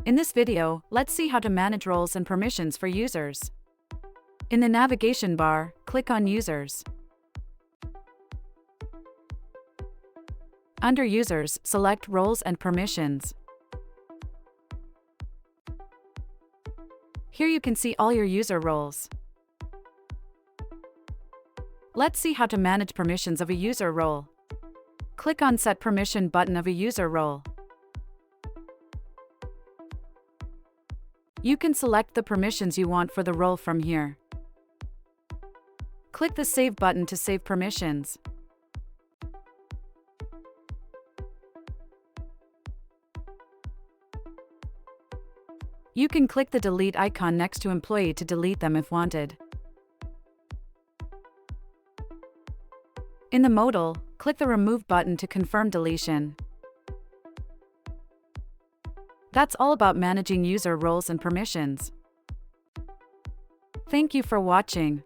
In this video, let's see how to manage roles and permissions for users. In the navigation bar, click on Users. Under Users, select Roles and Permissions. Here you can see all your user roles. Let's see how to manage permissions of a user role. Click on Set Permission button of a user role. You can select the permissions you want for the role from here. Click the Save button to save permissions. You can click the Delete icon next to Employee to delete them if wanted. In the modal, click the Remove button to confirm deletion. That's all about managing user roles and permissions. Thank you for watching.